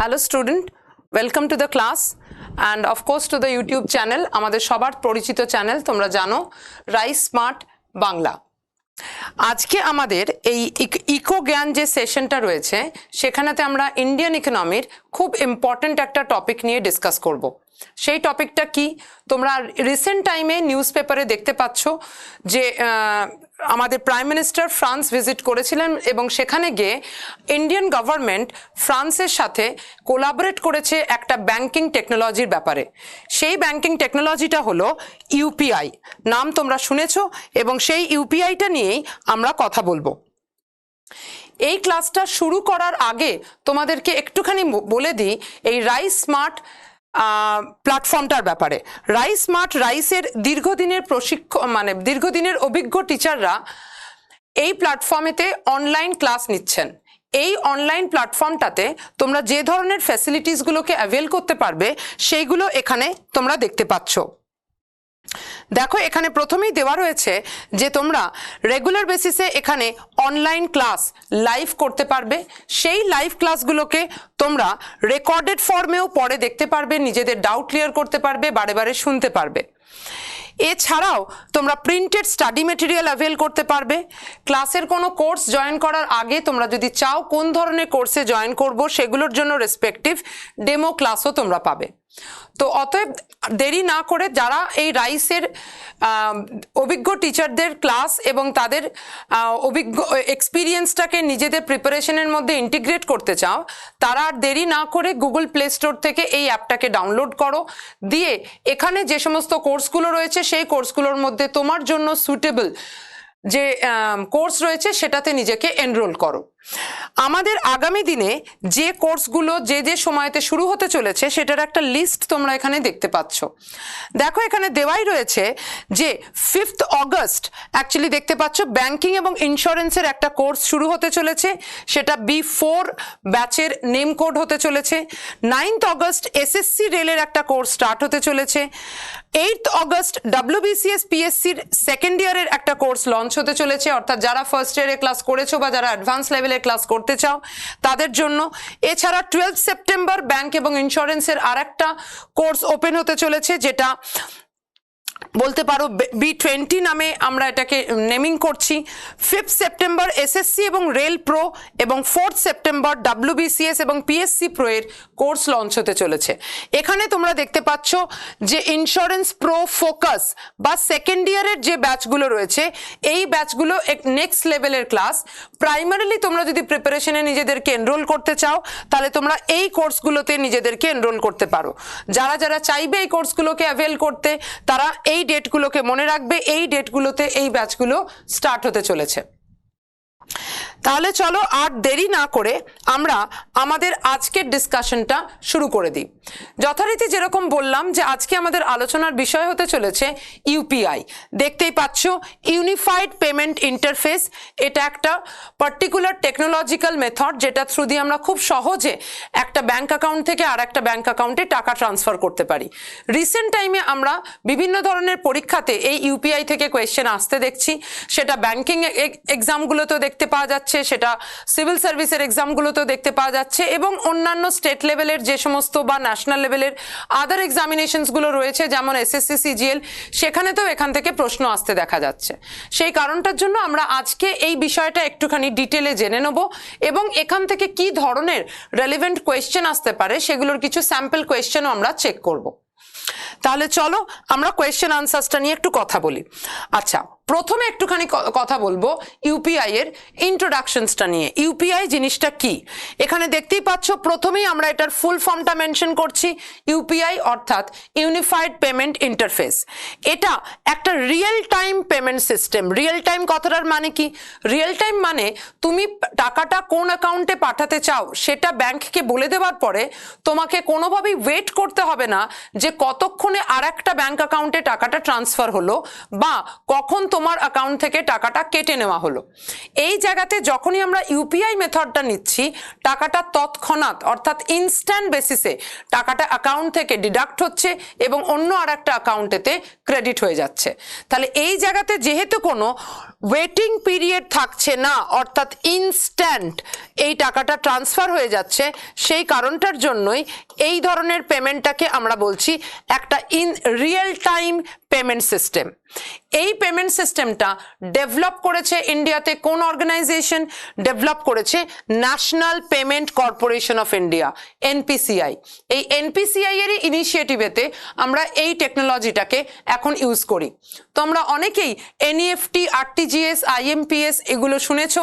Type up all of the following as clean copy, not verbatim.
Hello student, welcome to the class and of course to the YouTube channel আমাদের সবার পরিচিত channel তোমরা জানো রাইস স্মার্ট বাংলা। আজকে আমাদের এই ইকো জ্ঞান যে সেশনটা রয়েছে সেখানেতে আমরা ইন্ডিয়ান ইকোনমির খুব ইম্পর্টেন্ট একটা টপিক নিয়ে ডিসকাস করব। সেই টপিকটা কি তোমরা রিসেন্ট টাইমে নিউজ পেপারে দেখতে পাচ্ছ যে আমাদের প্রাইম মিনিস্টার ফ্রান্স ভিজিট করেছিলেন এবং সেখানে গিয়ে ইন্ডিয়ান গভর্নমেন্ট ফ্রান্সের সাথে কোলাবোরেট করেছে একটা ব্যাংকিং টেকনোলজির ব্যাপারে। সেই ব্যাংকিং টেকনোলজিটা হলো ইউপিআই, নাম তোমরা শুনেছো এবং সেই ইউপিআইটা নিয়েই আমরা কথা বলবো। এই ক্লাসটা শুরু করার আগে তোমাদেরকে একটুখানি বলে দিই এই রাইস স্মার্ট প্ল্যাটফর্মটার ব্যাপারে। রাইস স্মার্ট রাইসের দীর্ঘদিনের অভিজ্ঞ টিচাররা এই প্ল্যাটফর্মেতে অনলাইন ক্লাস নিচ্ছেন। এই অনলাইন প্ল্যাটফর্মটাতে তোমরা যে ধরনের ফ্যাসিলিটিসগুলোকে অ্যাভেল করতে পারবে সেইগুলো এখানে তোমরা দেখতে পাচ্ছ। দেখো এখানে প্রথমেই দেওয়া রয়েছে যে তোমরা রেগুলার বেসিসে এখানে অনলাইন ক্লাস লাইভ করতে পারবে। সেই লাইভ ক্লাসগুলোকে তোমরা রেকর্ডেড ফর্মেও পরে দেখতে পারবে, নিজেদের ডাউট ক্লিয়ার করতে পারবে, বারে বারে শুনতে পারবে। এছাড়াও তোমরা প্রিন্টেড স্টাডি মেটেরিয়াল অ্যাভেল করতে পারবে। ক্লাসের কোনো কোর্স জয়েন করার আগে তোমরা যদি চাও কোন ধরনের কোর্সে জয়েন করব সেগুলোর জন্য রেসপেক্টিভ ডেমো ক্লাসও তোমরা পাবে। তো অতএব দেরি না করে যারা এই রাইসের অভিজ্ঞ টিচারদের ক্লাস এবং তাদের অভিজ্ঞ এক্সপিরিয়েন্সটাকে নিজেদের প্রিপারেশনের মধ্যে ইন্টিগ্রেট করতে চাও তারা আর দেরি না করে গুগল প্লে স্টোর থেকে এই অ্যাপটাকে ডাউনলোড করো, দিয়ে এখানে যে সমস্ত কোর্সগুলো রয়েছে সেই কোর্সগুলোর মধ্যে তোমার জন্য সুটেবল যে কোর্স রয়েছে সেটাতে নিজেকে এনরোল করো। আমাদের আগামী দিনে যে কোর্সগুলো যে যে সময়তে শুরু হতে চলেছে সেটার একটা লিস্ট তোমরা এখানে দেখতে পাচ্ছ। দেখো এখানে দেওয়াই রয়েছে যে 5th অগস্ট অ্যাকচুয়ালি দেখতে পাচ্ছ ব্যাংকিং এবং ইন্স্যুরেন্সের একটা কোর্স শুরু হতে চলেছে, সেটা B4 ব্যাচের নেম কোড হতে চলেছে। 9th অগস্ট এসএসসি রেলের একটা কোর্স স্টার্ট হতে চলেছে। 8th অগস্ট WBCS PSCর সেকেন্ড ইয়ারের একটা কোর্স লঞ্চ হতে চলেছে, অর্থাৎ যারা ফার্স্ট ইয়ারে ক্লাস করেছো বা যারা অ্যাডভান্স লেভেলে ক্লাস করতে চাও তাদের জন্য। এছাড়া 12 সেপ্টেম্বর ব্যাংক এবং ইন্স্যুরেন্সের আর একটা কোর্স ওপেন হতে চলেছে, যেটা বলতে পারো B20 নামে আমরা এটাকে নেমিং করছি। 5th সেপ্টেম্বর এসএসসি এবং রেল প্রো এবং 4th সেপ্টেম্বর WBCS এবং PSC প্রো এর কোর্স লঞ্চ হতে চলেছে। এখানে তোমরা দেখতে পাচ্ছ যে ইন্স্যুরেন্স প্রো ফোকাস বা সেকেন্ড ইয়ারের যে ব্যাচগুলো রয়েছে এই ব্যাচগুলো নেক্সট লেভেলের ক্লাস। প্রাইমারিলি তোমরা যদি প্রিপারেশনে নিজেদেরকে এনরোল করতে চাও তাহলে তোমরা এই কোর্সগুলোতে নিজেদেরকে এনরোল করতে পারো। যারা যারা চাইবে এই কোর্সগুলোকে অ্যাভেল করতে তারা এই ডেটগুলোকে মনে রাখবে, এই ডেটগুলোতে এই ব্যাচগুলো স্টার্ট হতে চলেছে। তাহলে চলো আর দেরি না করে আমরা আমাদের আজকের ডিসকাশনটা শুরু করে দিই। যথারীতি যেরকম বললাম যে আজকে আমাদের আলোচনার বিষয় হতে চলেছে ইউপিআই। দেখতেই পাচ্ছ ইউনিফাইড পেমেন্ট ইন্টারফেস। এটা একটা পার্টিকুলার টেকনোলজিক্যাল মেথড যেটা থ্রু দিয়ে আমরা খুব সহজে একটা ব্যাংক অ্যাকাউন্ট থেকে আর একটা ব্যাংক অ্যাকাউন্টে টাকা ট্রান্সফার করতে পারি। রিসেন্ট টাইমে আমরা বিভিন্ন ধরনের পরীক্ষাতে এই ইউপিআই থেকে কোয়েশ্চেন আসতে দেখছি, সেটা ব্যাংকিং এক্সামগুলোতেও দেখতে পাওয়া যাচ্ছে, সেটা সিভিল সার্ভিসের এক্সামগুলোতেও দেখতে পাওয়া যাচ্ছে এবং অন্যান্য স্টেট লেভেলের যে সমস্ত বা ন্যাশনাল লেভেলের আদার এক্সামিনেশনসগুলো রয়েছে যেমন এসএসসি সিজিএল সেখানেতেও এখান থেকে প্রশ্ন আসতে দেখা যাচ্ছে। সেই কারণটার জন্য আমরা আজকে এই বিষয়টা একটুখানি ডিটেলে জেনে নেব এবং এখান থেকে কি ধরনের রেলেভেন্ট কোয়েশ্চেন আসতে পারে সেগুলোর কিছু স্যাম্পল কোয়েশ্চেনও আমরা চেক করব। তাহলে চলো আমরা কোয়েশ্চেন আনসার্সটা নিয়ে একটু কথা বলি। আচ্ছা, প্রথমে একটুখানি কথা বলবো ইউপিআই এর ইন্ট্রোডাকশনসটা নিয়ে। ইউপিআই জিনিসটা কি এখানে দেখতেই পাচ্ছ, প্রথমেই আমরা এটার ফুল ফর্মটা মেনশন করছি। ইউপিআই অর্থাৎ ইউনিফাইড পেমেন্ট ইন্টারফেস। এটা একটা real time payment system. Real time কথাটার মানে কি? রিয়েল টাইম মানে তুমি টাকাটা কোন অ্যাকাউন্টে পাঠাতে চাও সেটা ব্যাংককে বলে দেওয়ার পরে তোমাকে কোনোভাবেই ওয়েট করতে হবে না যে কতক্ষণে আর একটা ব্যাংক অ্যাকাউন্টে টাকাটা ট্রান্সফার হলো বা কখন তোমার অ্যাকাউন্ট থেকে টাকাটা কেটে নেওয়া হলো। এই জায়গাতে যখনই আমরা ইউপিআই মেথডটা নিচ্ছি, টাকাটা তৎক্ষণাৎ অর্থাৎ ইনস্ট্যান্ট বেসিসে টাকাটা অ্যাকাউন্ট থেকে ডিডাক্ট হচ্ছে এবং অন্য আর একটা অ্যাকাউন্টেতে ক্রেডিট হয়ে যাচ্ছে। তাহলে এই জায়গাতে যেহেতু কোনো ওয়েটিং পিরিয়ড থাকছে না, অর্থাৎ ইনস্ট্যান্ট এই টাকাটা ট্রান্সফার হয়ে যাচ্ছে, সেই কারণটার জন্যই এই ধরনের পেমেন্টটাকে আমরা বলছি একটা in real time payment system. এই পেমেন্ট সিস্টেমটা ডেভেলপ করেছে ইন্ডিয়াতে কোন অর্গানাইজেশন? ডেভেলপ করেছে national payment corporation of India, NPCI. এই এনপিসিআই এরই ইনিশিয়েটিভেতে আমরা এই টেকনোলজিটাকে এখন ইউজ করি। তোমরা অনেকেই এনইএফটি, আরটিজিএস, আইএমপিএস এগুলো শুনেছো।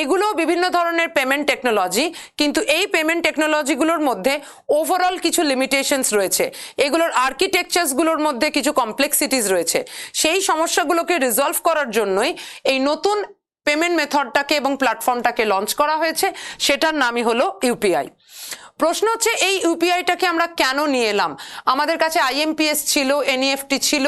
এগুলো বিভিন্ন ধরনের পেমেন্ট টেকনোলজি, কিন্তু এই পেমেন্ট টেকনোলজিগুলোর মধ্যে ওভারঅল কিছু লিমিটেশনস রয়েছে। এগুলোর আর্কিটেকচারসগুলোর মধ্যে কিছু কমপ্লেক্সিটিস রয়েছে। সেই সমস্যাগুলোকে রিজলভ করার জন্যই এই নতুন পেমেন্ট মেথডটাকে এবং প্ল্যাটফর্মটাকে লঞ্চ করা হয়েছে, সেটার নামই হলো ইউপিআই। প্রশ্ন হচ্ছে এই ইউপিআইটাকে আমরা কেন নিয়ে এলাম? আমাদের কাছে আইএমপিএস ছিল, এনইএফটি ছিল,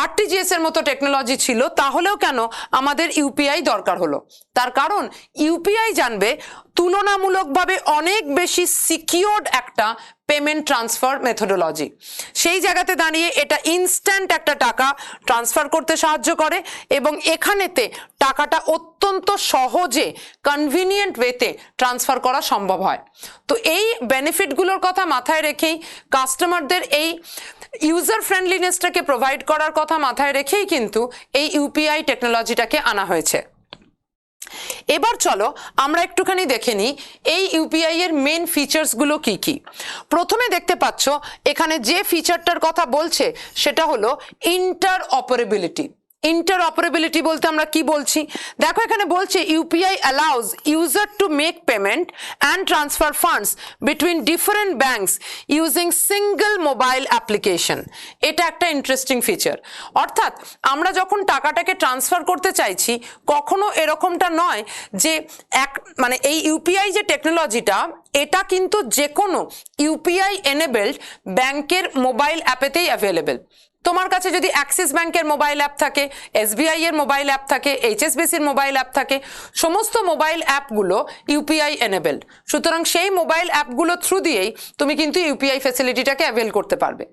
আরটিজিএস এর মতো টেকনোলজি ছিল, তাহলেও কেন আমাদের ইউপিআই দরকার হলো? তার কারণ ইউপিআই জানবে তুলনামূলকভাবে অনেক বেশি সিকিউরড একটা পেমেন্ট ট্রান্সফার মেথডোলজি। সেই জায়গাতে দাঁড়িয়ে এটা ইনস্ট্যান্ট একটা টাকা ট্রান্সফার করতে সাহায্য করে এবং এখানেতে টাকাটা অত্যন্ত সহজে কনভিনিয়েন্ট ওয়েতে ট্রান্সফার করা সম্ভব হয়। তো এই বেনিফিটগুলোর কথা মাথায় রেখেই, কাস্টমারদের এই ইউজার ফ্রেন্ডলিনেসটাকে প্রোভাইড করার কথা মাথায় রেখেই কিন্তু এই ইউপিআই টেকনোলজিটাকে আনা হয়েছে। এবার চলো আমরা একটুখানি দেখে নিই এই ইউপিআই এর মেন ফিচার্সগুলো কি কি। প্রথমে দেখতে পাচ্ছ এখানে যে ফিচারটার কথা বলছে সেটা হলো ইন্টারঅপারেবিলিটি। ইন্টারঅপারেবিলিটি বলতে আমরা কি বলছি? দেখো এখানে বলছে UPI allows user to make payment and transfer funds between different banks using single mobile application. এটা একটা ইন্টারেস্টিং ফিচার। অর্থাৎ আমরা যখন টাকাটাকে ট্রান্সফার করতে চাইছি, কখনো এরকমটা নয় যে এই ইউপিআই যে টেকনোলজিটা, এটা কিন্তু যে কোনো ইউপিআই এনেবেলড ব্যাংকের মোবাইল অ্যাপেতেই অ্যাভেলেবেল। তোমার কাছে যদি অ্যাক্সিস ব্যাংকের মোবাইল অ্যাপ থাকে, এসবিআই এর মোবাইল অ্যাপ থাকে, এইচএসবিসির মোবাইল অ্যাপ থাকে, সমস্ত মোবাইল অ্যাপগুলো ইউপিআই এনেবেলড। সুতরাং সেই মোবাইল অ্যাপগুলো থ্রু দিয়েই তুমি কিন্তু ইউপিআই ফ্যাসিলিটিটাকে অ্যাভেল করতে পারবে।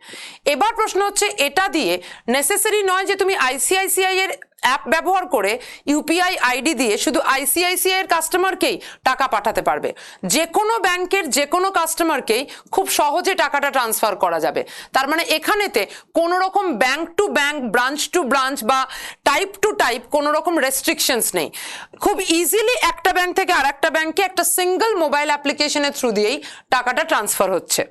এবার প্রশ্ন হচ্ছে, এটা দিয়ে নেসেসারি নয় যে তুমি আইসিআইসিআই এর অ্যাপ ব্যবহার করে ইউপিআই আইডি দিয়ে শুধু আইসিআইসিআই এর কাস্টমারকেই টাকা পাঠাতে পারবে। যে কোনো ব্যাংকের যে কোনো কাস্টমারকেই খুব সহজে টাকাটা ট্রান্সফার করা যাবে। তার মানে এখানেতে কোনো রকম bank to bank, branch to branch বা টাইপ টু টাইপ কোনো রকম রেস্ট্রিকশনস নেই। খুব ইজিলি একটা ব্যাংক থেকে আর একটা ব্যাংকে একটা সিঙ্গল মোবাইল অ্যাপ্লিকেশনের থ্রু দিয়েই টাকাটা ট্রান্সফার হচ্ছে।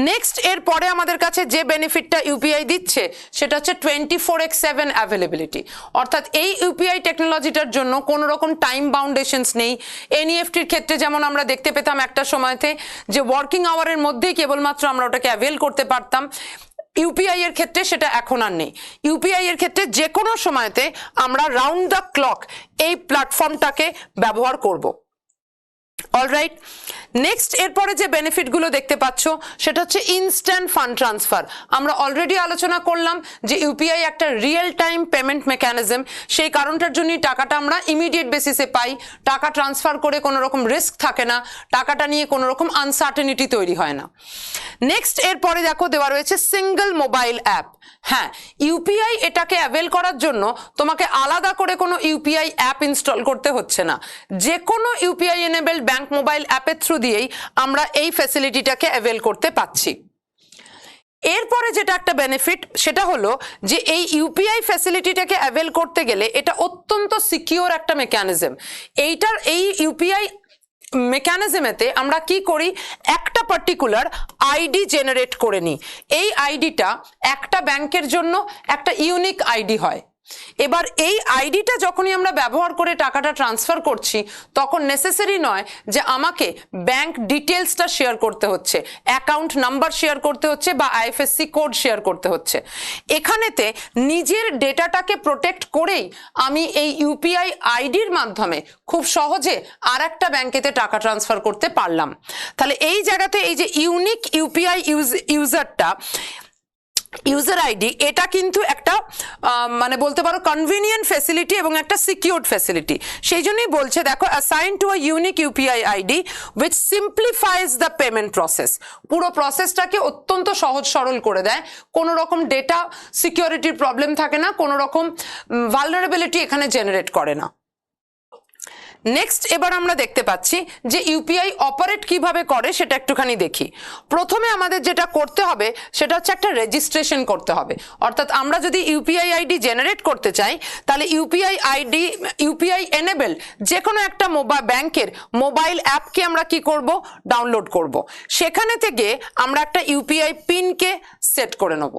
নেক্সট, এর পরে আমাদের কাছে যে বেনিফিটটা ইউপিআই দিচ্ছে সেটা হচ্ছে 24/7 অ্যাভেলেবিলিটি। অর্থাৎ এই ইউপিআই টেকনোলজিটার জন্য কোনো রকম টাইম বাউন্ডেশনস নেই। এনইএফটির ক্ষেত্রে যেমন আমরা দেখতে পেতাম একটা সময়তে যে ওয়ার্কিং আওয়ারের মধ্যেই কেবলমাত্র আমরা ওটাকে অ্যাভেল করতে পারতাম, ইউপিআই এর ক্ষেত্রে সেটা এখন আর নেই। ইউপিআই এর ক্ষেত্রে যে কোনো সময়তে আমরা রাউন্ড দ্য ক্লক এই প্ল্যাটফর্মটাকে ব্যবহার করব। অলরাইট, নেক্সট এরপরে যে বেনিফিটগুলো দেখতে পাচ্ছ সেটা হচ্ছে ইনস্ট্যান্ট ফান্ড ট্রান্সফার। আমরা অলরেডি আলোচনা করলাম যে ইউপিআই একটা রিয়েল টাইম পেমেন্ট মেকানিজম, সেই কারণটার জন্যই টাকাটা আমরা ইমিডিয়েট বেসিসে পাই। টাকা ট্রান্সফার করে কোনো রকম রিস্ক থাকে না, টাকাটা নিয়ে কোনো রকম আনসার্টেনিটি তৈরি হয় না। নেক্সট এরপরে দেখো দেওয়া রয়েছে সিঙ্গল মোবাইল অ্যাপ। হ্যাঁ, ইউপিআই এটাকে অ্যাভেল করার জন্য তোমাকে আলাদা করে কোনো ইউপিআই অ্যাপ ইনস্টল করতে হচ্ছে না। যে কোনো ইউপিআই এনেবেলড ব্যাংক মোবাইল অ্যাপের থ্রু দিয়েই আমরা এই ফ্যাসিলিটিটাকে অ্যাভেল করতে পাচ্ছি। এরপরে যেটা একটা বেনিফিট সেটা হলো যে এই ইউপিআই ফ্যাসিলিটিটাকে অ্যাভেল করতে গেলে এটা অত্যন্ত সিকিউর একটা মেকানিজম। এই ইউপিআই মেকানিজমেতে আমরা কি করি, একটা পার্টিকুলার আইডি জেনারেট করে নিই। এই আইডিটা একটা ব্যাংকের জন্য একটা ইউনিক আইডি হয়। এবার এই আইডিটা যখনই আমরা ব্যবহার করে টাকাটা ট্রান্সফার করছি, তখন নেসেসারি নয় যে আমাকে ব্যাংক ডিটেলসটা শেয়ার করতে হচ্ছে, অ্যাকাউন্ট নাম্বার শেয়ার করতে হচ্ছে বা আইএফএসসি কোড শেয়ার করতে হচ্ছে। এখানেতে নিজের ডেটাটাকে প্রোটেক্ট করেই আমি এই ইউপিআই আইডির মাধ্যমে খুব সহজে আর একটা ব্যাংকেতে টাকা ট্রান্সফার করতে পারলাম। তাহলে এই জায়গাতে এই যে ইউনিক ইউপিআই ইউজারটা ইউজার আইডি এটা কিন্তু একটা মানে বলতে পারো কনভিনিয়েন্ট ফ্যাসিলিটি এবং একটা সিকিউরড ফ্যাসিলিটি। সেই জন্যই বলছে দেখো assign to a unique UPI ID which simplifies the payment process. পুরো প্রসেসটাকে অত্যন্ত সহজ সরল করে দেয়, কোনো রকম ডেটা সিকিউরিটির প্রবলেম থাকে না, কোনো রকম ভালনারেবিলিটি এখানে জেনারেট করে না। নেক্সট এবার আমরা দেখতে পাচ্ছি যে ইউপিআই অপারেট কিভাবে করে সেটা একটুখানি দেখি। প্রথমে আমাদের যেটা করতে হবে সেটা হচ্ছে একটা রেজিস্ট্রেশন করতে হবে, অর্থাৎ আমরা যদি ইউপিআই আইডি জেনারেট করতে চাই তাহলে ইউপিআই এনেবল যে কোনো একটা ব্যাংকের মোবাইল অ্যাপকে আমরা কি করব, ডাউনলোড করব। সেখানে থেকে আমরা একটা ইউপিআই পিনকে সেট করে নেব।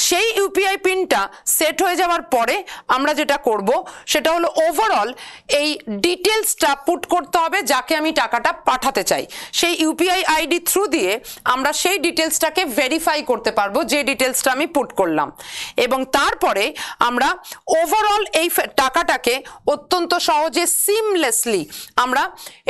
সেই ইউপিআই পিনটা সেট হয়ে যাওয়ার পরে আমরা যেটা করব সেটা হলো ওভারঅল এই ডিটেলসটা পুট করতে হবে যাকে আমি টাকাটা পাঠাতে চাই। সেই ইউপিআই আইডি থ্রু দিয়ে আমরা সেই ডিটেলসটাকে ভেরিফাই করতে পারবো যে ডিটেলসটা আমি পুট করলাম, এবং তারপরে আমরা ওভারঅল এই টাকাটাকে অত্যন্ত সহজে সিমলেসলি আমরা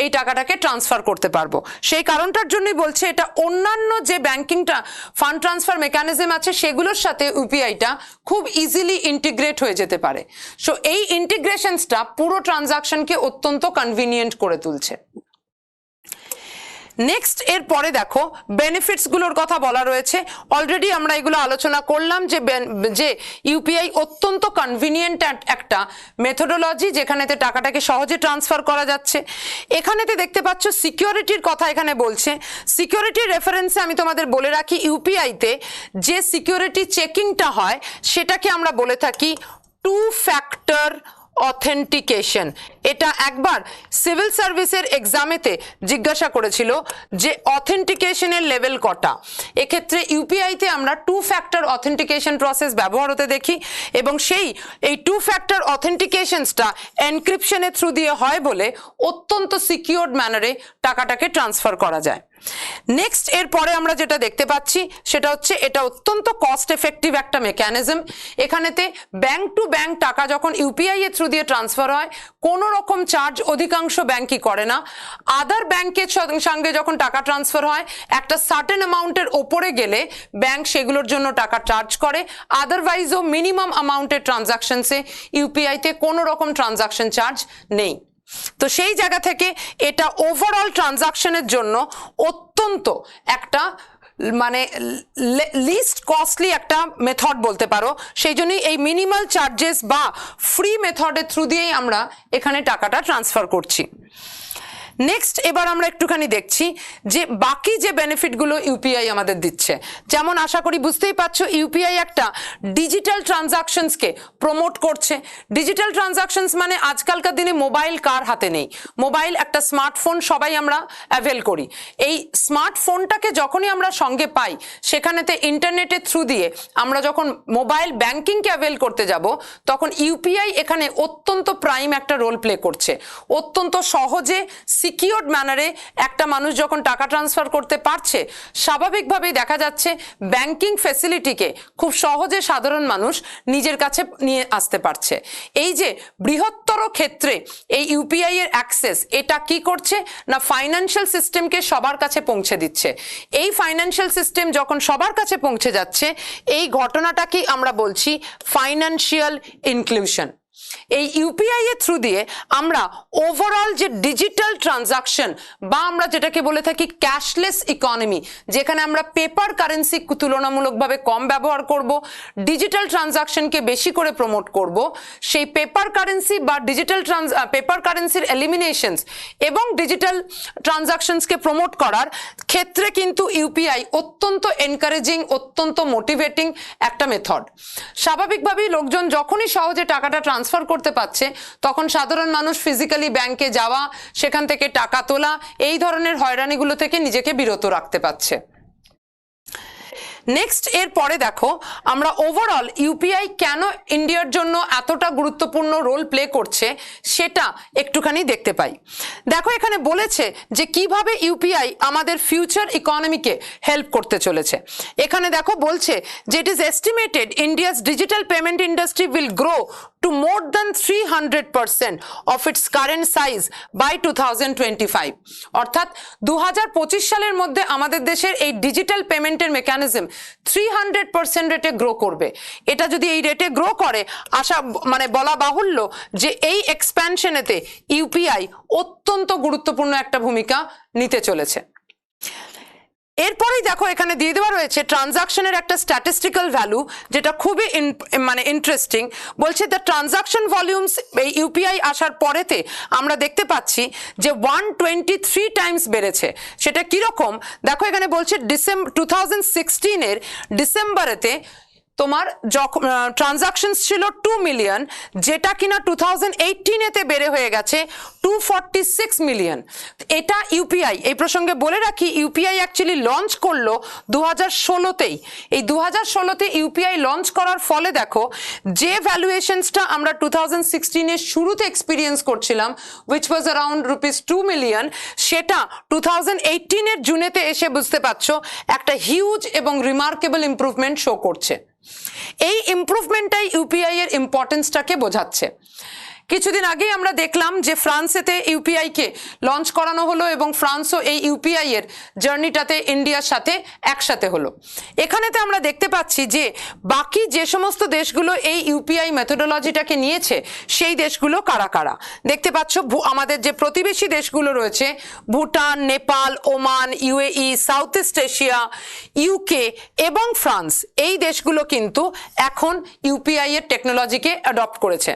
এই টাকাটাকে ট্রান্সফার করতে পারবো। সেই কারণটার জন্যই বলছে এটা অন্যান্য যে ব্যাংকিংটা ফান্ড ট্রান্সফার মেকানিজম আছে সেগুলোর সাথে ইউপিআইটা খুব ইজিলি ইন্টিগ্রেট হয়ে যেতে পারে। সো এই ইন্টিগ্রেশনসটা পুরো ট্রানজাকশনকে অত্যন্ত কনভিনিয়েন্ট করে তুলছে। নেক্সট এর পরে দেখো বেনিফিটস গুলোর কথা বলা রয়েছে। অলরেডি আমরা এগুলো আলোচনা করলাম যে ইউপিআই অত্যন্ত কনভিনিয়েন্ট একটা মেথোডোলজি যেখানেতে টাকাটাকে সহজে ট্রান্সফার করা যাচ্ছে। এখানেতে দেখতে পাচ্ছ সিকিউরিটির কথা এখানে বলছে। সিকিউরিটির রেফারেন্সে আমি তোমাদের বলে রাখি ইউপিআইতে যে সিকিউরিটি চেকিংটা হয় সেটাকে আমরা বলে থাকি 2 ফ্যাক্টর অথেন্টিকেশন। এটা একবার সিভিল সার্ভিসের এক্সামেতে জিজ্ঞাসা করেছিল যে অথেন্টিকেশনের লেভেল কটা। এক্ষেত্রে ইউপিআইতে আমরা 2 ফ্যাক্টর অথেন্টিকেশন প্রসেস ব্যবহার হতে দেখি, এবং এই 2 ফ্যাক্টর অথেন্টিকেশনসটা এনক্রিপশনের থ্রু দিয়ে হয় বলে অত্যন্ত সিকিউরড ম্যানারে টাকাটাকে ট্রান্সফার করা যায়। নেক্সট এর পরে আমরা যেটা দেখতে পাচ্ছি সেটা হচ্ছে এটা অত্যন্ত কস্ট এফেক্টিভ একটা মেকানিজম। এখানেতে ব্যাংক টু ব্যাংক টাকা যখন ইউপিআই এর থ্রু দিয়ে ট্রান্সফার হয় কোনো রকম চার্জ অধিকাংশ ব্যাংকই করে না। আদার ব্যাংকের সঙ্গে যখন টাকা ট্রান্সফার হয় একটা সার্টেন অ্যামাউন্টের ওপরে গেলে ব্যাংক সেগুলোর জন্য টাকা চার্জ করে, আদারওয়াইজও মিনিমাম অ্যামাউন্টের ট্রানজাকশনসে ইউপিআইতে কোনো রকম ট্রানজাকশন চার্জ নেই। তো সেই জায়গা থেকে এটা ওভারঅল ট্রানজাকশনের জন্য অত্যন্ত একটা মানে লিস্ট কস্টলি একটা মেথড বলতে পারো। সেই জন্যই এই মিনিমাল চার্জেস বা ফ্রি মেথডের থ্রু দিয়েই আমরা এখানে টাকাটা ট্রান্সফার করছি। নেক্সট এবার আমরা একটুখানি দেখছি যে বাকি যে বেনিফিটগুলো ইউপিআই আমাদের দিচ্ছে। যেমন আশা করি বুঝতেই পারছো ইউপিআই একটা ডিজিটাল ট্রানজাকশনসকে প্রমোট করছে। ডিজিটাল ট্রানজাকশনস মানে আজকালকার দিনে মোবাইল কার হাতে নেই, মোবাইল একটা স্মার্টফোন সবাই আমরা অ্যাভেল করি। এই স্মার্টফোনটাকে যখনই আমরা সঙ্গে পাই সেখানেতে ইন্টারনেটের থ্রু দিয়ে আমরা যখন মোবাইল ব্যাংকিংকে অ্যাভেল করতে যাব তখন ইউপিআই এখানে অত্যন্ত প্রাইম একটা রোল প্লে করছে। অত্যন্ত সহজে সিকিউরড ম্যানারে একটা মানুষ যখন টাকা ট্রান্সফার করতে পারছে স্বাভাবিকভাবেই দেখা যাচ্ছে ব্যাংকিং ফ্যাসিলিটিকে খুব সহজে সাধারণ মানুষ নিজের কাছে নিয়ে আসতে পারছে। এই যে বৃহত্তর ক্ষেত্রে এই ইউপিআই এর অ্যাক্সেস এটা কি করছে না ফাইন্যান্সিয়াল সিস্টেমকে সবার কাছে পৌঁছে দিচ্ছে। এই ফাইন্যান্সিয়াল সিস্টেম যখন সবার কাছে পৌঁছে যাচ্ছে এই ঘটনাটাকেই আমরা বলছি ফাইন্যান্সিয়াল ইনক্লুশন। এই ইউপিআই এর থ্রু দিয়ে আমরা ওভারঅল যে ডিজিটাল ট্রানজাকশন বা আমরা যেটাকে বলে থাকি ক্যাশলেস ইকোনমি, যেখানে আমরা পেপার কারেন্সি তুলনামূলকভাবে কম ব্যবহার করব, ডিজিটাল ট্রানজাকশনকে বেশি করে প্রমোট করব, সেই পেপার কারেন্সি বা পেপার কারেন্সির এলিমিনেশনস এবং ডিজিটাল ট্রানজাকশনসকে প্রমোট করার ক্ষেত্রে কিন্তু ইউপিআই অত্যন্ত এনকারেজিং, অত্যন্ত মোটিভেটিং একটা মেথড। স্বাভাবিকভাবেই লোকজন যখনই সহজে টাকাটা ট্রান্সফার করতে পারছে তখন সাধারণ মানুষ ফিজিক্যালি ব্যাংকে যাওয়া, সেখান থেকে টাকা তোলা, এই ধরনের হয়রানিগুলো থেকে নিজেকে বিরত রাখতে পারছে। নেক্সট এর পরে দেখো আমরা ওভারঅল ইউপিআই কেন ইন্ডিয়ার জন্য এতটা গুরুত্বপূর্ণ রোল প্লে করছে সেটা একটুখানি দেখতে পাই। দেখো এখানে বলেছে যে কিভাবে ইউপিআই আমাদের ফিউচার ইকোনমিকে হেল্প করতে চলেছে। এখানে দেখো বলছে যে it is estimated India's digital payment industry will grow to more than 300% of its current size by 2025। অর্থাৎ 2025 সালের মধ্যে আমাদের দেশের এই ডিজিটাল পেমেন্টের মেকানিজম 300% রেটে গ্রো করবে। এটা যদি এই রেটে গ্রো করে আশা মানে বলা বাহুল্য যে এই এক্সপ্যানশনেতে ইউপিআই অত্যন্ত গুরুত্বপূর্ণ একটা ভূমিকা নিতে চলেছে। এরপরেই দেখো এখানে দিয়ে দেওয়া রয়েছে ট্রানজাকশনের একটা স্ট্যাটিস্টিক্যাল ভ্যালু, যেটা খুবই মানে ইন্টারেস্টিং। বলছে দ্য ট্রানজাকশন ভলিউমস এই ইউপিআই আসার পরেতে আমরা দেখতে পাচ্ছি যে 123 টাইমস বেড়েছে। সেটা কিরকম দেখো, এখানে বলছে 2016 ডিসেম্বরেতে তোমার যখন ট্রানজাকশনস ছিল 2 মিলিয়ন, যেটা কিনা 2018-এতে বেড়ে হয়ে গেছে 246 মিলিয়ন। এটা ইউপিআই, এই প্রসঙ্গে বলে রাখি ইউপিআই অ্যাকচুয়ালি লঞ্চ করলো 2016-তেই। এই 2016-তে ইউপিআই লঞ্চ করার ফলে দেখো যে ভ্যালুয়েশনসটা আমরা 2016-এর শুরুতে এক্সপিরিয়েন্স করছিলাম, উইচ ওয়াজ অ্যারাউন্ড ₹2 মিলিয়ন, সেটা 2018-এর জুনেতে এসে বুঝতে পারছো একটা হিউজ এবং রিমার্কেবল ইমপ্রুভমেন্ট শো করছে। এই ইমপ্রুভমেন্টটাই ইউপিআই এর ইম্পর্টেন্সটাকে বোঝাচ্ছে। কিছুদিন আগেই আমরা দেখলাম যে ফ্রান্সেতে ইউপিআই কে লঞ্চ করানো হলো এবং ফ্রান্সও এই ইউপিআই এর জার্নিটাতে ইন্ডিয়ার সাথে একসাথে হলো। এখানেতে আমরা দেখতে পাচ্ছি যে বাকি যে সমস্ত দেশগুলো এই ইউপিআই মেথোডোলজিটাকে নিয়েছে সেই দেশগুলো কারা কারা দেখতে পাচ্ছ। আমাদের যে প্রতিবেশী দেশগুলো রয়েছে Bhutan, Nepal, Oman, UAE, south east Asia, UK এবং ফ্রান্স, এই দেশগুলো কিন্তু এখন ইউপিআই এর টেকনোলজিকে অ্যাডপ্ট করেছে।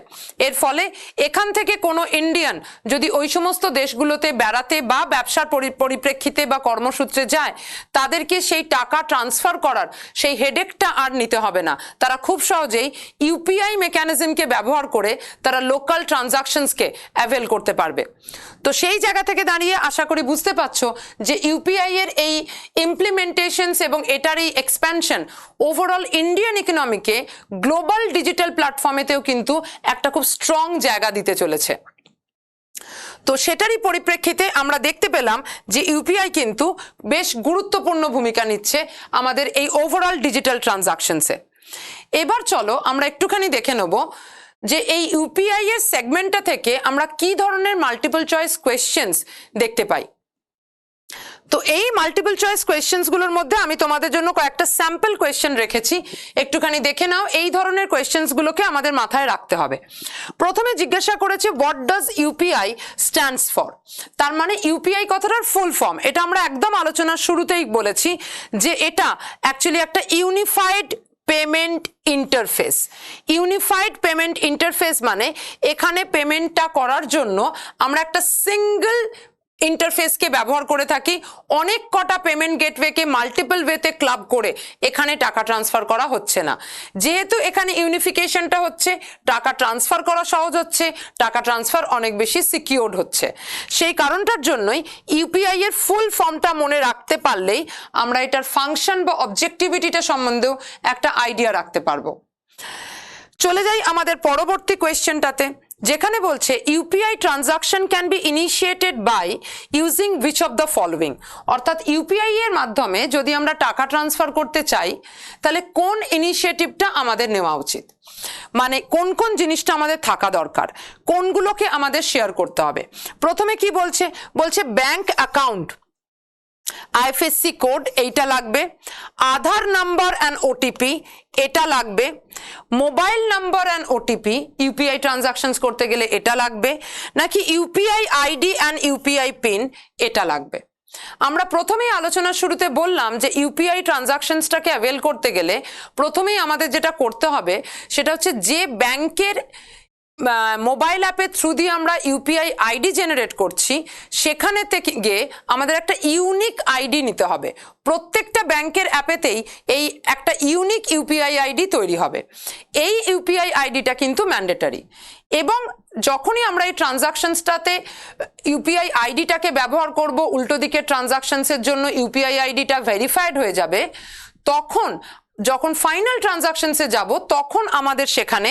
এর ফলে এখান থেকে কোনো ইন্ডিয়ান যদি ওই সমস্ত দেশগুলোতে বেড়াতে বা ব্যবসার পরিপ্রেক্ষিতে বা কর্মসূত্রে যায়, তাদেরকে সেই টাকা ট্রান্সফার করার সেই হেডেকটা আর নিতে হবে না। তারা খুব সহজেই ইউপিআই মেকানিজমকে ব্যবহার করে তারা লোকাল ট্রানজাকশনসকে অ্যাভেল করতে পারবে। তো সেই জায়গা থেকে দাঁড়িয়ে আশা করি বুঝতে পারছো যে ইউপিআই এর এই ইমপ্লিমেন্টেশনস এবং এটার এই এক্সপ্যানশন ওভারঅল ইন্ডিয়ান ইকোনমিকে গ্লোবাল ডিজিটাল প্ল্যাটফর্মেতেও কিন্তু একটা খুব স্ট্রং জায়গা দিতে চলেছে। তো সেটারই পরিপ্রেক্ষিতে আমরা দেখতে পেলাম যে ইউপিআই কিন্তু বেশ গুরুত্বপূর্ণ ভূমিকা নিচ্ছে আমাদের এই ওভারঅল ডিজিটাল ট্রানজাকশনসে। এবার চলো আমরা একটুখানি দেখে নেব যে এই ইউপিআই এর সেগমেন্টটা থেকে আমরা কি ধরনের মাল্টিপল চয়েস কোয়েশ্চেন্স দেখতে পাই। তো এই মাল্টিপল চয়েস কোয়েশ্চেন্স গুলোর মধ্যে আমি তোমাদের জন্য কয়েকটা স্যাম্পল কোয়েশ্চেন রেখেছি, একটুখানি দেখে নাও। এই ধরনের কোয়েশ্চেন্স গুলোকে আমাদের মাথায় রাখতে হবে। প্রথমে জিজ্ঞাসা করেছে what does UPI stands for, তার মানে ইউপিআই কথাটার ফুল ফর্ম। এটা আমরা একদম আলোচনার শুরুতেই বলেছি যে এটা অ্যাকচুয়ালি একটা unified payment interface. Unified payment interface মানে এখানে পেমেন্টটা করার জন্য আমরা একটা সিঙ্গেল ইন্টারফেসকে ব্যবহার করে থাকি। অনেক কটা পেমেন্ট গেটওয়েকে মাল্টিপল ওয়েতে ক্লাব করে এখানে টাকা ট্রান্সফার করা হচ্ছে না। যেহেতু এখানে ইউনিফিকেশনটা হচ্ছে, টাকা ট্রান্সফার করা সহজ হচ্ছে, টাকা ট্রান্সফার অনেক বেশি সিকিউরড হচ্ছে। সেই কারণটার জন্যই ইউপিআই এর ফুল ফর্মটা মনে রাখতে পারলেই আমরা এটার ফাংশন বা অবজেক্টিভিটিটা সম্বন্ধেও একটা আইডিয়া রাখতে পারবো। চলে যাই আমাদের পরবর্তী কোয়েশ্চেনটাতে, যেখানে বলছে UPI transaction can be initiated by using which of the following. অর্থাৎ ইউপিআই এর মাধ্যমে যদি আমরা টাকা ট্রান্সফার করতে চাই তাহলে কোন ইনিশিয়েটিভটা আমাদের নেওয়া উচিত, মানে কোন কোন জিনিসটা আমাদের থাকা দরকার, কোনগুলোকে আমাদের শেয়ার করতে হবে। প্রথমে কি বলছে, বলছে ব্যাংক অ্যাকাউন্ট, আইএফএসসি কোড এইটা লাগবে, আধার নাম্বার অ্যান্ড ওটিপি এটা লাগবে, mobile number and OTP UPI transactions করতে গেলে এটা লাগবে, নাকি UPI ID and UPI pin এটা লাগবে। আমরা প্রথমেই আলোচনার শুরুতে বললাম যে ইউপিআই ট্রানজাকশনসটাকে অ্যাভেল করতে গেলে প্রথমেই আমাদের যেটা করতে হবে সেটা হচ্ছে যে ব্যাংকের মোবাইল অ্যাপের থ্রু দিয়ে আমরা ইউপিআই আইডি জেনারেট করছি সেখানে থেকে গিয়ে আমাদের একটা ইউনিক আইডি নিতে হবে। প্রত্যেকটা ব্যাংকের অ্যাপেতেই এই একটা ইউনিক ইউপিআই আইডি তৈরি হবে। এই ইউপিআই আইডিটা কিন্তু ম্যান্ডেটরি, এবং যখনই আমরা এই ট্রানজাকশনসটাতে ইউপিআই আইডিটাকে ব্যবহার করব, উল্টো দিকে ট্রানজাকশনসের জন্য ইউপিআই আইডিটা ভেরিফাইড হয়ে যাবে, তখন যখন ফাইনাল ট্রানজাকশনসে যাব তখন আমাদের সেখানে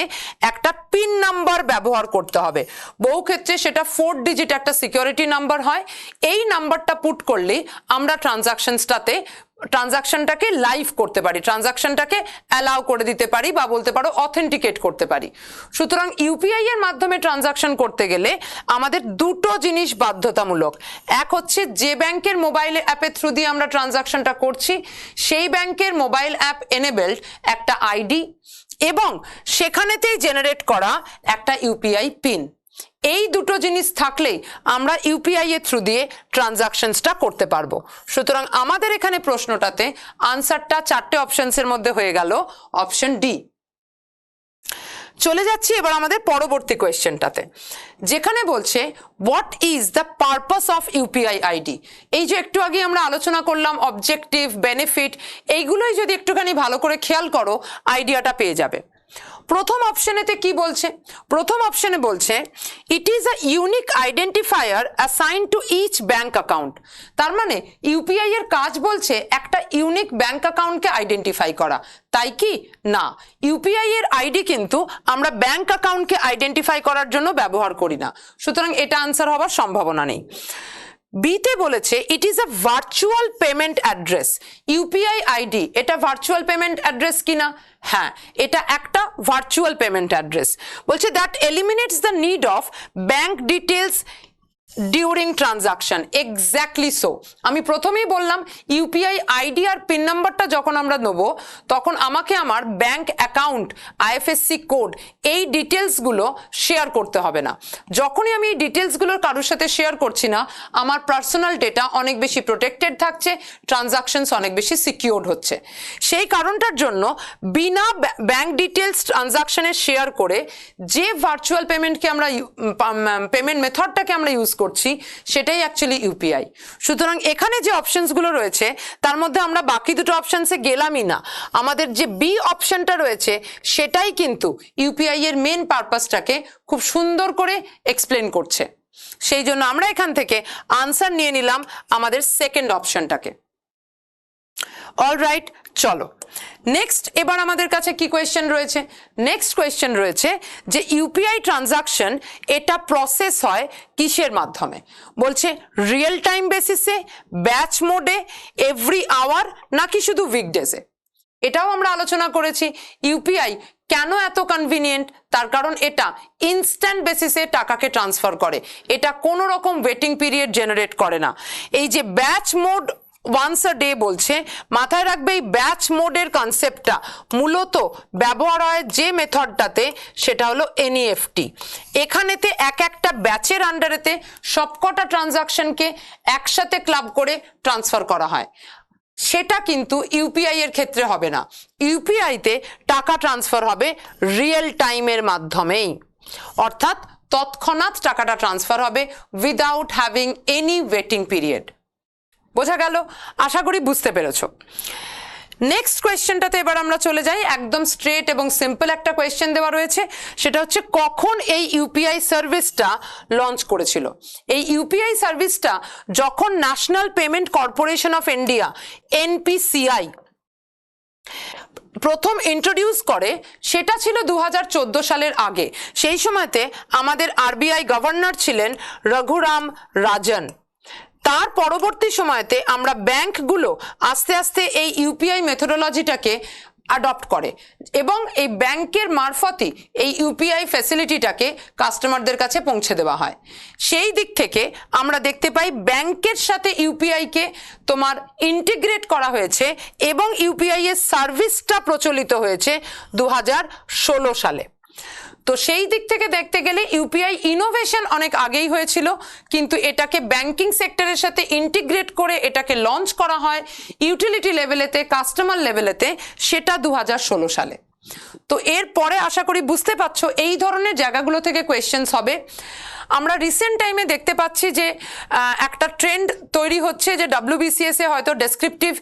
একটা পিন নাম্বার ব্যবহার করতে হবে। বহু ক্ষেত্রে সেটা 4 ডিজিট একটা সিকিউরিটি নাম্বার হয়। এই নাম্বারটা পুট করলেই আমরা ট্রানজাকশনসটাতে ট্রানজাকশনটাকে লাইভ করতে পারি, ট্রানজাকশনটাকে অ্যালাউ করে দিতে পারি বা বলতে পারো অথেন্টিকেট করতে পারি। সুতরাং ইউপিআই এর মাধ্যমে ট্রানজাকশন করতে গেলে আমাদের দুটো জিনিস বাধ্যতামূলক। এক হচ্ছে যে ব্যাংকের মোবাইল অ্যাপের থ্রু দিয়ে আমরা ট্রানজাকশনটা করছি সেই ব্যাংকের মোবাইল অ্যাপ এনেবেলড একটা আইডি এবং সেখানেতেই জেনারেট করা একটা ইউপিআই পিন। এই দুটো জিনিস থাকলেই আমরা ইউপিআই এর থ্রু দিয়ে ট্রানজাকশনসটা করতে পারবো। সুতরাং আমাদের এখানে প্রশ্নটাতে আনসারটা চারটে অপশনসের মধ্যে হয়ে গেল অপশন ডি। চলে যাচ্ছি এবার আমাদের পরবর্তী কোয়েশ্চেনটাতে, যেখানে বলছে what is the purpose of UPI ID. এই যে একটু আগে আমরা আলোচনা করলাম অবজেক্টিভ, বেনিফিট, এইগুলোই যদি একটুখানি ভালো করে খেয়াল করো আইডিয়াটা পেয়ে যাবে। প্রথম অপশনেতে কি বলছে? প্রথম অপশনে বলছে it is a unique identifier assign to each bank account. তার মানে ইউপিআই এর কাজ বলছে একটা ইউনিক ব্যাংক অ্যাকাউন্টকে আইডেন্টিফাই করা, তাই কি না? ইউপিআই এর আইডি কিন্তু আমরা ব্যাংক অ্যাকাউন্টকে আইডেন্টিফাই করার জন্য ব্যবহার করি না, সুতরাং এটা আনসার হওয়ার সম্ভাবনা নেই। বিতে বলেছে ইট is a virtual payment address. UPI ID এটা ভার্চুয়াল পেমেন্ট অ্যাড্রেস কিনা? হ্যাঁ, এটা একটা ভার্চুয়াল পেমেন্ট অ্যাড্রেস। বলছে that eliminates the need of bank details during transaction. Exactly so. আমি প্রথমেই বললাম ইউপিআই আইডি আর পিন নাম্বারটা যখন আমরা নেবো তখন আমাকে আমার ব্যাংক অ্যাকাউন্ট, আইএফএসসি কোড, এই ডিটেলসগুলো শেয়ার করতে হবে না। যখনই আমি এই ডিটেলসগুলোর কারোর সাথে শেয়ার করছি না আমার পার্সোনাল ডেটা অনেক বেশি প্রোটেক্টেড থাকছে, ট্রানজাকশনস অনেক বেশি সিকিউরড হচ্ছে। সেই কারণটার জন্য বিনা ব্যাংক ডিটেলস ট্রানজাকশনে শেয়ার করে যে ভার্চুয়াল পেমেন্টকে আমরা পেমেন্ট মেথডটাকে আমরা ইউজ করছি সেটাই অ্যাকচুয়ালি ইউপিআই। সুতরাং এখানে যে অপশনসগুলো রয়েছে তার মধ্যে আমরা বাকি দুটো অপশনসে গেলামই না, আমাদের যে বি অপশনটা রয়েছে সেটাই কিন্তু ইউপিআই এর মেন পারপাসটাকে খুব সুন্দর করে এক্সপ্লেন করছে। সেই জন্য আমরা এখান থেকে আনসার নিয়ে নিলাম আমাদের সেকেন্ড অপশনটাকে। অলরাইট, চলো নেক্সট। এবার আমাদের কাছে কি কোয়েশ্চেন রয়েছে? নেক্সট কোয়েশ্চেন রয়েছে যে ইউপিআই ট্রানজাকশন এটা প্রসেস হয় কিসের মাধ্যমে? বলছে রিয়েল টাইম বেসিসে, ব্যাচ মোডে, এভরি আওয়ার, নাকি শুধু উইকডেজে? এটাও আমরা আলোচনা করেছি। ইউপিআই কেন এত কনভিনিয়েন্ট? তার কারণ এটা ইনস্ট্যান্ট বেসিসে টাকাকে ট্রান্সফার করে, এটা কোনো রকম ওয়েটিং পিরিয়ড জেনারেট করে না। এই যে batch mode once a day বলছে, মাথায় রাখবে এই ব্যাচ মোডের কনসেপ্টটা মূলত ব্যবহার হয় যে মেথডটাতে, সেটা হলো এনইএফটি। এখানেতে এক একটা ব্যাচের আন্ডারেতে সবকটা ট্রানজাকশনকে একসাথে ক্লাব করে ট্রান্সফার করা হয়। সেটা কিন্তু ইউপিআই এর ক্ষেত্রে হবে না। ইউপিআইতে টাকা ট্রান্সফার হবে রিয়েল টাইমের মাধ্যমেই, অর্থাৎ তৎক্ষণাৎ টাকাটা ট্রান্সফার হবে without having any waiting period. বোঝা গেল? আশা করি বুঝতে পেরেছো। নেক্সট কোয়েশ্চেনটাতে এবার আমরা চলে যাই। একদম স্ট্রেট এবং সিম্পল একটা কোয়েশ্চেন দেওয়া রয়েছে, সেটা হচ্ছে কখন এই ইউপিআই সার্ভিসটা লঞ্চ করেছিল? এই ইউপিআই সার্ভিসটা যখন national payment corporation of India, NPCI, প্রথম ইন্ট্রোডিউস করে, সেটা ছিল 2014 সালের আগে। সেই সময়তে আমাদের আরবিআই গভর্নর ছিলেন রঘুরাম রাজন। তার পরবর্তী সময়তে আমরা ব্যাংকগুলো আস্তে আস্তে এই ইউপিআই মেথোডোলজিটাকে অ্যাডপ্ট করে এবং এই ব্যাংকের মারফতই এই ইউপিআই ফ্যাসিলিটিটাকে কাস্টমারদের কাছে পৌঁছে দেওয়া হয়। সেই দিক থেকে আমরা দেখতে পাই ব্যাংকের সাথে ইউপিআইকে তোমার ইন্টিগ্রেট করা হয়েছে এবং ইউপিআই এর সার্ভিসটা প্রচলিত হয়েছে 2016 সালে। তো সেই দিক থেকে দেখতে গেলে ইউপিআই ইনোভেশন অনেক আগেই হয়েছিল, কিন্তু এটাকে ব্যাংকিং সেক্টরের সাথে ইন্টিগ্রেট করে এটাকে লঞ্চ করা হয় ইউটিলিটি লেভেলেতে, কাস্টমার লেভেলেতে, সেটা 2016 সালে। তো এরপরে আশা করি বুঝতে পারছো এই ধরনের জায়গাগুলো থেকে কোয়েশ্চেন্স হবে। আমরা রিসেন্ট টাইমে দেখতে পাচ্ছি যে একটা ট্রেন্ড তৈরি হচ্ছে যে ডব্লিউবিসিএস এ হয়তো ডেসক্রিপটিভ,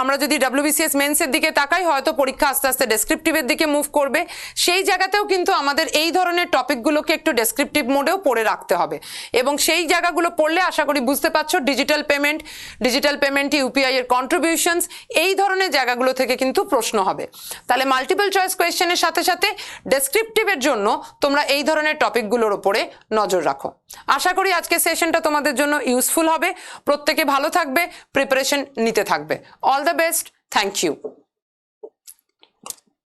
আমরা যদি ডব্লিউবিসিএস মেন্সের দিকে তাকাই হয়তো পরীক্ষা আস্তে আস্তে ডেসক্রিপটিভের দিকে মুভ করবে। সেই জায়গাতেও কিন্তু আমাদের এই ধরনের টপিকগুলোকে একটু ডেসক্রিপটিভ মোডেও পড়ে রাখতে হবে এবং সেই জায়গাগুলো পড়লে আশা করি বুঝতে পারছো ডিজিটাল পেমেন্ট, ইউপিআই এর কন্ট্রিবিউশনস, এই ধরনের জায়গাগুলো থেকে কিন্তু প্রশ্ন হবে। তাহলে মাল্টিপল চয়েস কোয়েশ্চেনের সাথে সাথে ডেসক্রিপটিভের জন্য তোমরা এই ধরনের টপিকগুলোর উপরে উপরে নজর রাখো। আশা করি আজকের সেশনটা তোমাদের জন্য ইউজফুল হবে। প্রত্যেকে ভালো থাকবে, প্রিপারেশন নিতে থাকবে। All the best, thank you.